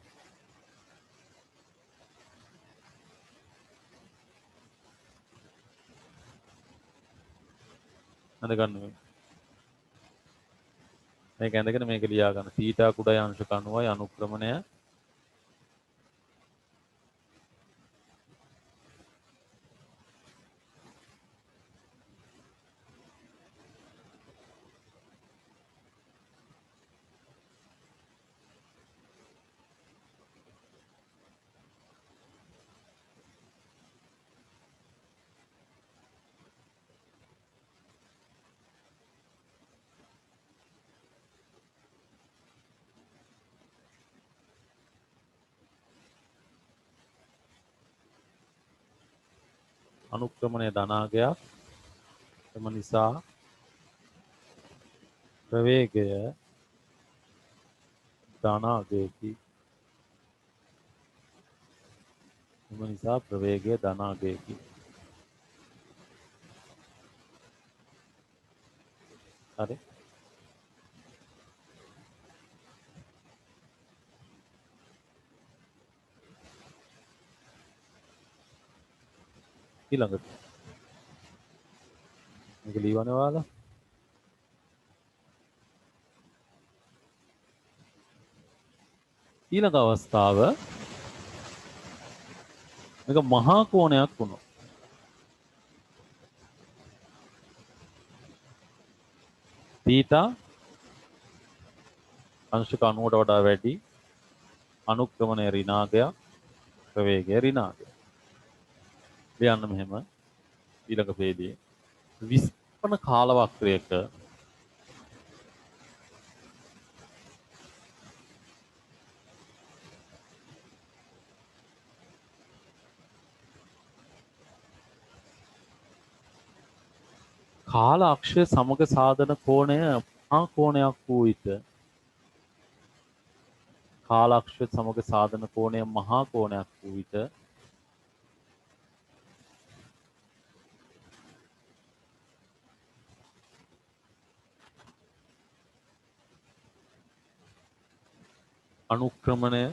අඳගන්න මේක ඇඳගෙන මේක ලියා ගන්න. θ කුඩායි අංශක 90යි අනුක්‍රමණය අනුක්‍රමණය ධනාගයක්. එම නිසා ප්‍රවේගය ධනාගයකි. එම නිසා ප්‍රවේගය ධනාගයකි. හරි? ඊළඟට මේක ලියවන ඔයාලා ඊළඟ අවස්ථාව මේක මහා කෝණයක් වුණා. θ අංශක 90ට වඩා වැඩි අනුක්‍රමණය ඍණාගයක් ප්‍රවේගය ඍණාගයක්. ලියන්න මෙහෙම ඊළඟ පේළියේ විස්පන කාල වක්‍රයක කාල අක්ෂය සමග සාධන කෝණය මහා කෝණයක් වූ විට කාල අක්ෂය සමග සාධන කෝණය මහා කෝණයක් වූ විට අනුක්‍රමණය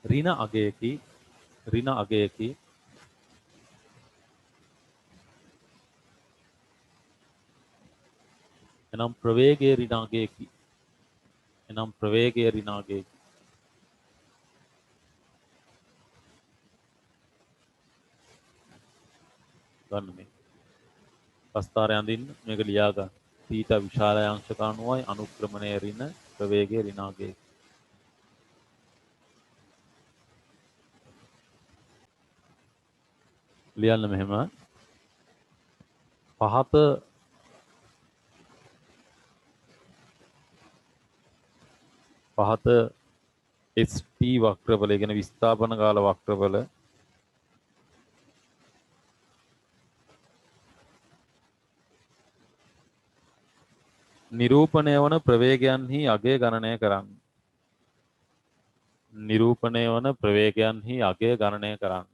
ඍණ අගයකි එනම් ප්‍රවේගයේ ඍණ අගයකි ගන්න මේ ප්‍රස්ථාරය අඳින්න මේක ලියා ගන්න. තීටා විශාල අංශක අණුවයි අනුක්‍රමණය ඍණ ප්‍රවේගයේ ඍණ අගයකි. ලියන්න මෙහෙම පහත ST වක්‍රවල කියන විස්ථාපන කාල වක්‍රවල නිරූපණය වන ප්‍රවේගයන්හි අගය ගණනය කරන්න.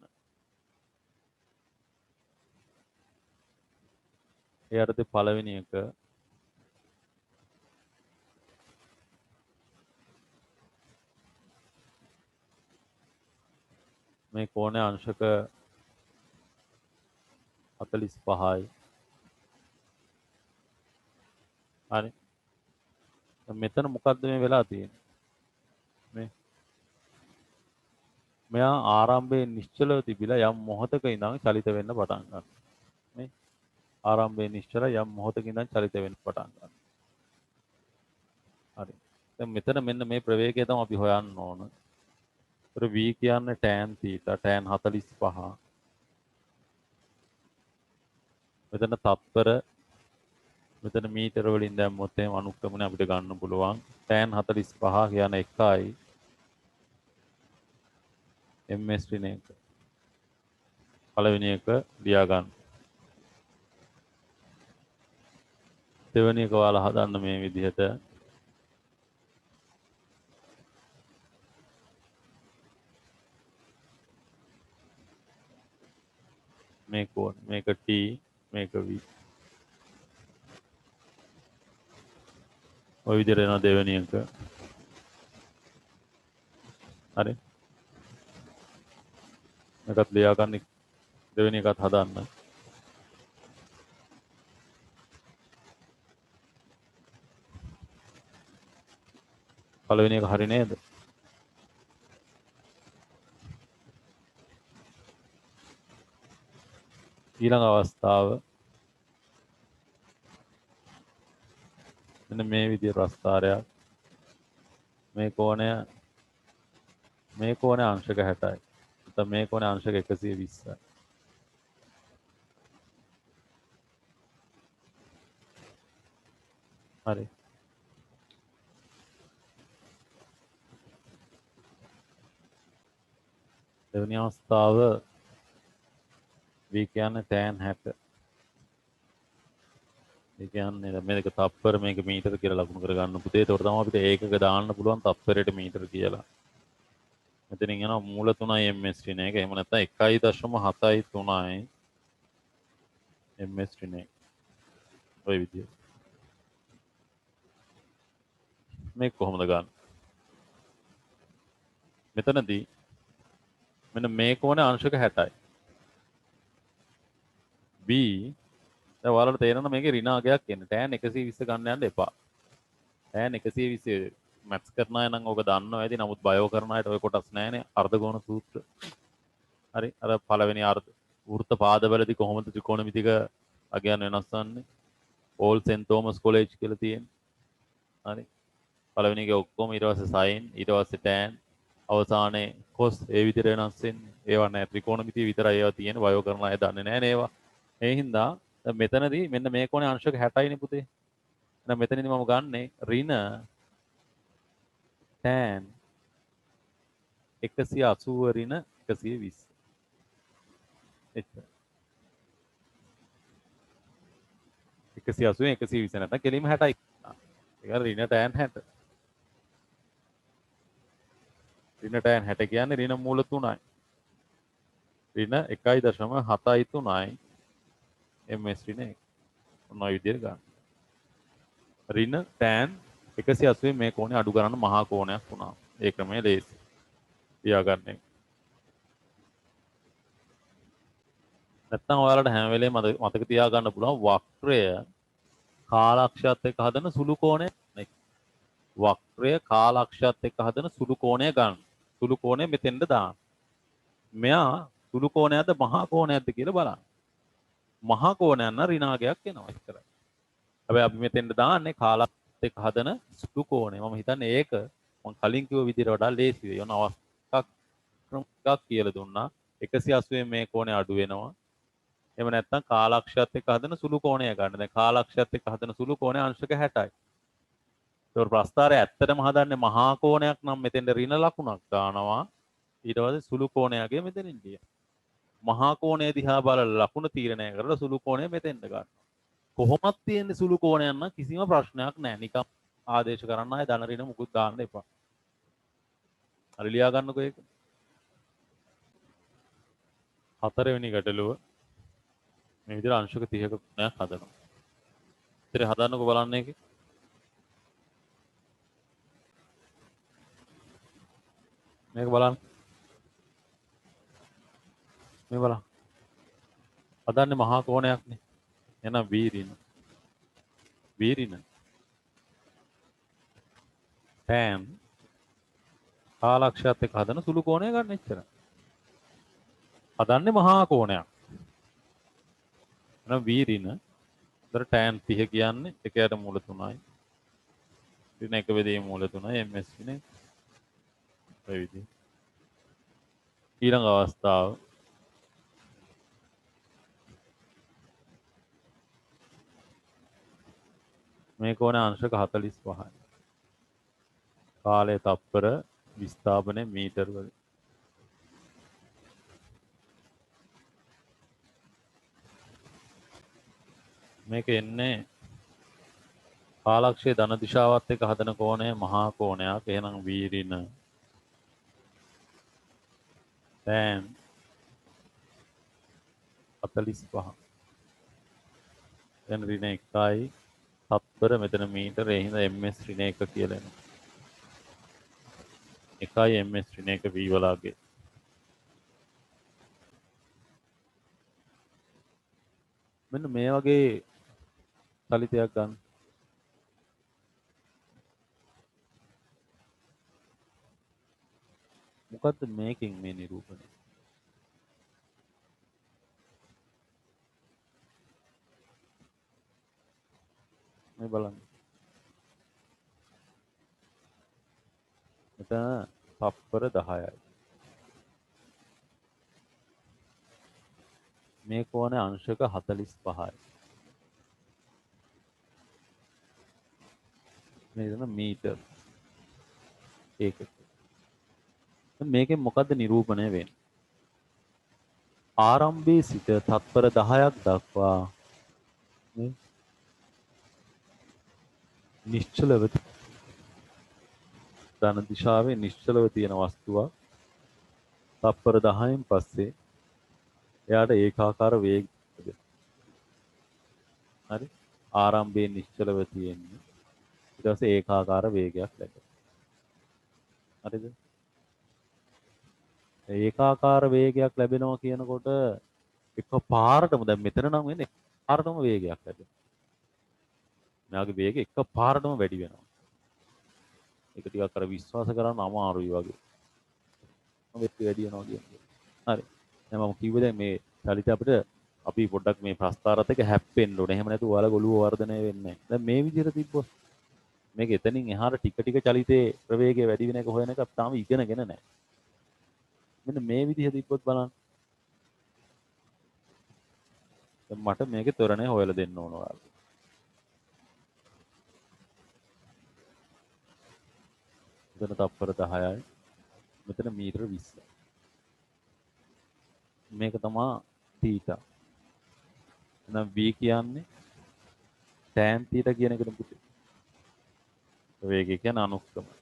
ඒ යටතේ පළවෙනි එක මේ කෝණය අංශක 45යි. හරි. මෙතන මොකද්ද මේ වෙලා තියෙන්නේ? මෙයා ආරම්භයේ නිශ්චලව තිබිලා යම් මොහොතක ඉඳන් චලිත වෙන්න පටන් ගන්නවා. මේ ආරම්භයේ නිශ්චල යම් මොහොතක ඉඳන් චලිත වෙන්න පටන් ගන්නවා. හරි. දැන් මෙතන මෙන්න මේ ප්‍රවේගය තමයි අපි හොයන්න ඕන. ඒතර v කියන්නේ tan θ tan 45. මෙතන තත්පර මෙතන මීටර වලින් දැම්මොත් එහෙනම් අනුක්‍රමණය අපිට ගන්න පුළුවන්. tan 45 කියන්නේ 1යි ms ඍණ 1. පළවෙනි එක ලියා ගන්න. දෙවෙනි එක ඔයාලා හදන්න මේ විදිහට. මේ කෝණ මේක t මේක v. ඔය විදිහට එනවා දෙවෙනි එක. හරි. මේකත් ලියා ගන්න දෙවෙනි එකත් හදන්න. පළවෙනි එක හරි නේද? ඊළඟ අවස්ථාව මෙන්න මේ විදිහේ ප්‍රස්ථාරයක්. මේ කෝණය අංශක 60යි. නැත්නම් මේ කෝණය අංශක 120යි. හරි. දෙවෙනි අවස්ථාව v කියන්නේ tan 60. ඒ කියන්නේ මේක තප්පර මේක මීටර කියලා ලකුණු කරගන්න පුතේ. ඒතකොට තමයි අපිට ඒකක දාන්න පුළුවන් තප්පරයට මීටර කියලා. මෙතනින් යනවා මූල 3යි ms ඍණ 1. එහෙම නැත්නම් 1.73යි ms ඍණ 1. ඔය විදිය. මේක කොහොමද ගන්න? මෙතනදී මෙන්න මේ කෝණය අංශක 60යි. b දැන් ඔයාලට තේරෙනවා මේකේ ඍණ අගයක් එන්නේ. tan 120 ගන්න යන්න එපා. tan 120 මැත්ස් කරන අය නම් ඕක දන්නවා ඇති. නමුත් බයෝ කරන අයට ඔය කොටස් නැහැනේ. අර්ධගෝණ සූත්‍ර. හරි. අර පළවෙනි වෘත්ත පාදවලදී කොහොමද ත්‍රිකෝණමිතික අගයන් වෙනස් වන්නේ? ඕල් සෙන්ට් තෝමස් කොලෙජ් කියලා තියෙන්නේ. හරි. පළවෙනි එකේ ඔක්කොම ඊට පස්සේ sin ඊට පස්සේ tan අවසානයේ cos ඒ විදිහට වෙනස් වෙන්නේ. ඒවා නෑ ත්‍රිකෝණමිතිය විතරයි ඒවා තියෙන්නේ. බයෝ කරන අය දන්නේ නෑනේ ඒවා. ඒ හින්දා මෙතනදී මෙන්න මේ කෝණේ අංශක 60යිනේ පුතේ. එහෙනම් මෙතනදී මම ගන්නෙ ඍණ tan 180 ඍණ 120. එච්චර. 180 120 නැත්නම් කෙලින්ම 60යි. ඒක ඍණ tan 60. ඍණ tan 60 කියන්නේ ඍණ මූල 3යි. ඍණ 1.73යි ms ඍණ 1. ඔන්න ඔය විදිහට ගන්න. ඍණ tan 180 මේ කෝණය අඩු කරන්න මහා කෝණයක් වුණා. ඒ ක්‍රමය ලේසි. තියාගන්න එක. නැත්තම් ඔයාලට හැම වෙලේම මතක තියාගන්න පුළුවන් වක්‍රය කාලක්ෂයත් එක්ක හදන සුළු කෝණය නේ. වක්‍රය කාලක්ෂයත් එක්ක හදන සුළු කෝණය ගන්න. සුළු කෝණය මෙතෙන්ද දාන්න. මෙයා සුළු කෝණයක්ද මහා කෝණයක්ද කියලා බලන්න. මහා කෝණයක් නම් ඍණාගයක් එනවා ඉතරයි. හැබැයි අපි මෙතෙන්ද දාන්නේ කාලක්ෂයත් එක්ක හදන සුළු කෝණය. මම හිතන්නේ ඒක මම කලින් කිව්ව විදිහට වඩා ලේසි වෙයි. ඔන්න අවස්ථාවක් ක්‍රමයක් කියලා දුන්නා. 180 මේ කෝණය අඩු වෙනවා. එහෙම නැත්නම් කාලක්ෂයත් එක්ක හදන සුළු කෝණය ගන්න. දැන් කාලක්ෂයත් එක්ක හදන සුළු කෝණය අංශක 60යි. ඒතකොට ප්‍රස්ථාරය ඇත්තටම හදන්නේ මහා කෝණයක් නම් මෙතෙන්ද ඍණ ලකුණක් දානවා. ඊට පස්සේ සුළු කෝණයගේ මෙතනින් ලියන. මහා කෝණය දිහා බලලා ලකුණ තීරණය කරලා සුළු කෝණය මෙතෙන්ද ගන්න. කොහොමත් තියෙන්නේ සුළු කෝණයක් නම් කිසිම ප්‍රශ්නයක් නැහැ. නිකම් ආදේශ කරන්න ආයේ ධන ඍණ මුකුත් දාන්න එපා. හරි ලියා ගන්නකෝ ඒක. හතරවෙනි ගැටලුව මේ විදිහට අංශක 30ක ගුණයක් හදනවා. ඉතින් හදන්නකෝ බලන්න ඒකේ. මේක බලන්න. මේ බලන්න. හදන්නේ මහා කෝණයක්නේ. එහෙනම් වීරින. වීරින. tan කාලක්ෂයත් එක්ක හදන සුළු කෝණය ගන්න එච්චරයි. හදන්නේ මහා කෝණයක්. එහෙනම් වීරින. ඒතර tan 30 කියන්නේ එකයට මූල 3යි. ඍණ එක වේදේ මූල 3යි ms නේ. ඔය විදිහ. ඊළඟ අවස්ථාව මේ කෝණය අංශක 45යි. කාලය තප්පර විස්ථාපනය මීටර වලින්. මේක එන්නේ කාලක්ෂයේ ධන දිශාවත් එක්ක හදන කෝණය මහා කෝණයක්. එහෙනම් වීරින tan 45. දැන් ඍණ 1යි තත්පර මෙතන මීටර ඒ හින්දා ms ඍණ 1 කියලා එනවා. 1යි ms ඍණ 1 v වලගේ. මෙන්න මේ වගේ සලිතයක් ගන්න. මොකද්ද මේකෙන් මේ නිරූපණය? මේ බලන්න. මෙතන තප්පර 10යි. මේ කෝණය අංශක 45යි. මේක මීටර. ඒකක. මේකෙන් මොකද්ද නිරූපණය වෙන්නේ? ආරම්භයේ සිට තත්පර 10ක් දක්වා නිශ්චලව ධන දිශාවේ නිශ්චලව තියෙන වස්තුවක් තත්පර 10න් පස්සේ එයාට ඒකාකාර වේගයක් ලැබෙනවා. හරි? ආරම්භයේ නිශ්චලව තියෙන්නේ ඊට පස්සේ ඒකාකාර වේගයක් ලැබෙනවා. හරිද? ඒකාකාර වේගයක් ලැබෙනවා කියනකොට එකපාරටම දැන් මෙතන නම් වෙන්නේ එකපාරටම වේගයක් ලැබෙනවා. මෙයාගේ වේගය එකපාරටම වැඩි වෙනවා. ඒක ටිකක් අර විශ්වාස කරන්න අමාරුයි වගේ. මේක වැඩි වෙනවා කියන්නේ. හරි. දැන් මම කිව්වේ දැන් මේ චලිත අපිට අපි පොඩ්ඩක් මේ ප්‍රස්ථාරත් එක්ක හැප්පෙන්න ඕනේ. එහෙම නැතුව ඔයාලා ගොළුව වර්ධනය වෙන්නේ නැහැ. දැන් මේ විදිහට තිබ්බොත් මේක එතනින් එහාට ටික ටික චලිතේ ප්‍රවේගය වැඩි වෙන එක හොයන එක තාම ඉගෙනගෙන නැහැ. මෙන්න මේ විදිහ තිබ්බොත් බලන්න. දැන් මට මේකේ ත්වරණය හොයලා දෙන්න ඕන ඔයාලා. මෙතන තප්පර 10යි. මෙතන මීටර 20යි. මේක තමයි θ. එහෙනම් v කියන්නේ tan θ කියන එකට පුතේ. වේගය කියන්නේ අනුක්‍රමණය.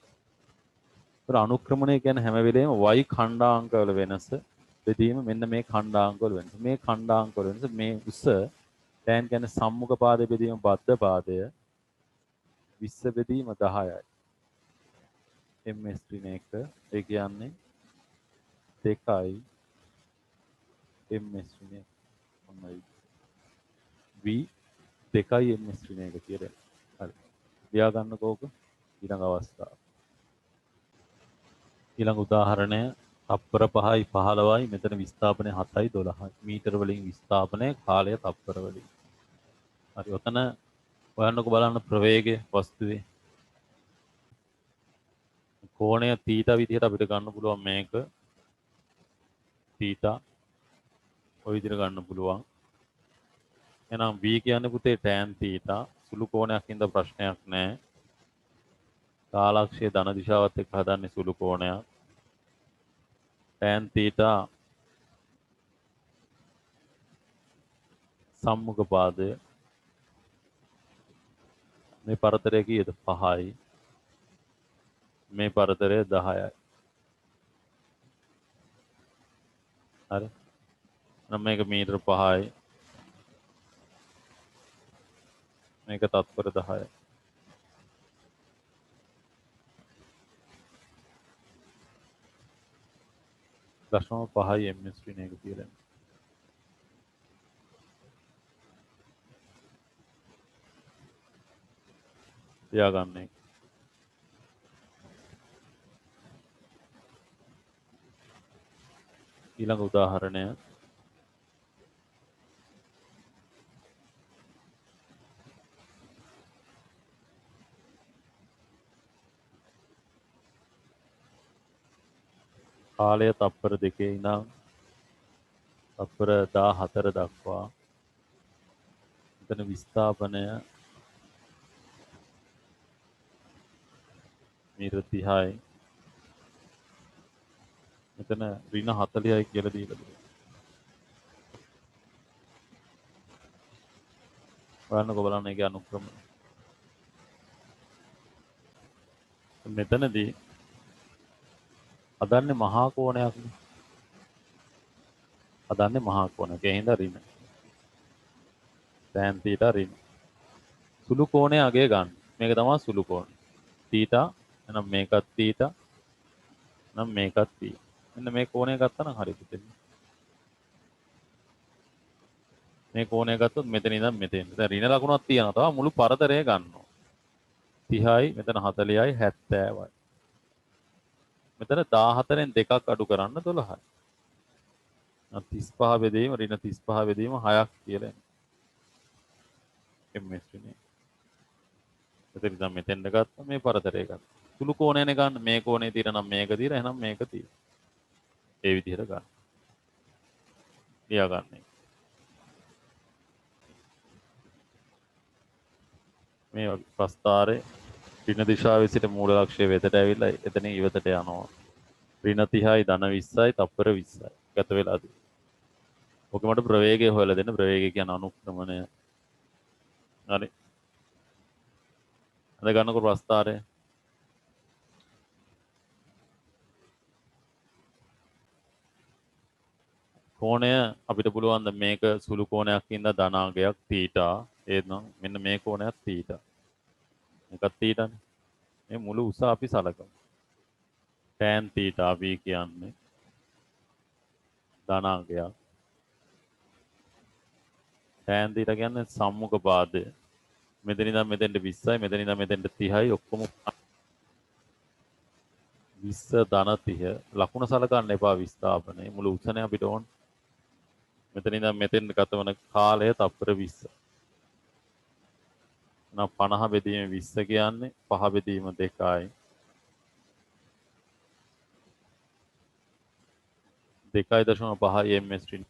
ඒතර අනුක්‍රමණය කියන්නේ හැම වෙලේම yขණ්ඩාංක වල වෙනස බෙදීම මෙන්න මේ खණ්ඩාංක වල වෙනස. මේ खණ්ඩාංක වල වෙනස මේ උස tan කියන්නේ සම්මුඛ පාදයේ බෙදීම බද්ධ පාදය 20 බෙදීම 10යි. ms ඍණ 1 ඒ කියන්නේ 2යි ms ඍණ 1යි. v 2යි ms ඍණ 1 කියලා. හරි. ලියා ගන්නකෝ ඕක ඊළඟ අවස්ථාව. ඊළඟ උදාහරණය තප්පර 5යි 15යි මෙතන විස්ථාපනය 7යි 12යි. මීටර වලින් විස්ථාපනය කාලය තප්පර වලින්. හරි. ඔතන හොයන්නකෝ බලන්න ප්‍රවේගය වස්තුවේ. කෝණය θ විදිහට අපිට ගන්න පුළුවන් මේක. θ ඔය විදිහට ගන්න පුළුවන්. එහෙනම් v කියන්නේ පුතේ tan θ සුළු කෝණයක් ඉඳ ප්‍රශ්නයක් නැහැ. කාලක්ෂයේ ධන දිශාවත් එක්ක හදන්නේ සුළු කෝණයක්. tan θ සම්මුඛ පාදය මේ පරතරය කීයද 5යි මේ පරතරය 10යි. හරි. නම් මේක මීටර 5යි මේක තත්පර 10යි. දශම 5යි ms ඍණ 1 කියලා. තියාගන්න. ඊළඟ උදාහරණය කාලය තප්පර 2 ඉඳන් තප්පර 14 දක්වා මෙතන විස්ථාපනය මීටර 30යි මෙතන ඍණ 40යි කියලා දීලා තියෙනවා. බලන්නකෝ බලන්න ඒකේ අනුක්‍රම. මෙතනදී හදන්නේ මහා කෝණයක් නේ. හදන්නේ මහා කෝණයක්. ඒ හින්දා ඍණ. tan θ ඍණ. සුළු කෝණය අගය ගන්න. මේක තමයි සුළු කෝණය. θ එහෙනම් මේකත් θ නම් මේකත් θ. මෙන්න මේ කෝණය ගත්තා නම් හරි පුතේ. මේ කෝණය ගත්තොත් මෙතන ඉඳන් මෙතෙන්. දැන් ඍණ ලකුණක් තියනවා. තව මුළු පරතරය ගන්නවා. 30යි මෙතන 40යි 70යි. මෙතන 14න් දෙකක් අඩු කරන්න 12යි. 35 බෙදීම ඍණ 35 බෙදීම 6ක් කියලා එන්නේ. ms නේ. මෙතන ඉඳන් මෙතෙන්ද ගත්තා මේ පරතරය ගත්තා. සුළු කෝණයනේ ගන්න. මේ කෝණේ తీර නම් මේක తీර එහෙනම් මේක తీර. ඒ විදිහට ගන්න. ලියා ගන්න. මේ ප්‍රස්ථාරේ ඍණ දිශාවේ සිට මූල ලක්ෂ්‍ය වෙතට ඇවිල්ලා එතන ඉවතට යනවා. ඍණ 30යි ධන 20යි තප්පර 20යි. ගත වෙලාද. ඔක මට ප්‍රවේගය හොයලා දෙන්න. ප්‍රවේගය කියන අනුක්‍රමණය. හරි. අද ගන්නකො ප්‍රස්ථාරය. කෝණය අපිට පුළුවන් ද මේක සුළු කෝණයක් ඉඳලා ධනාංගයක් θ. එහෙනම් මෙන්න මේ කෝණයක් θ. මේකත් θ නේ. මේ මුළු උස අපි සලකමු. tan θ v කියන්නේ ධනාංගයක්. tan θ කියන්නේ සම්මුඛ පාදය. මෙතන ඉඳන් මෙතෙන්ට 20යි මෙතන ඉඳන් මෙතෙන්ට 30යි ඔක්කොම 20 ධන 30 ලකුණ සලකන්න එපා විස්ථාපනයේ මුළු උසනේ අපිට ඕන. මෙතන ඉඳන් මෙතෙන්ට ගතවන කාලය තප්පර 20. නම් 50 බෙදීම 20 කියන්නේ 5 බෙදීම 2යි. 2.5 ms ඍණ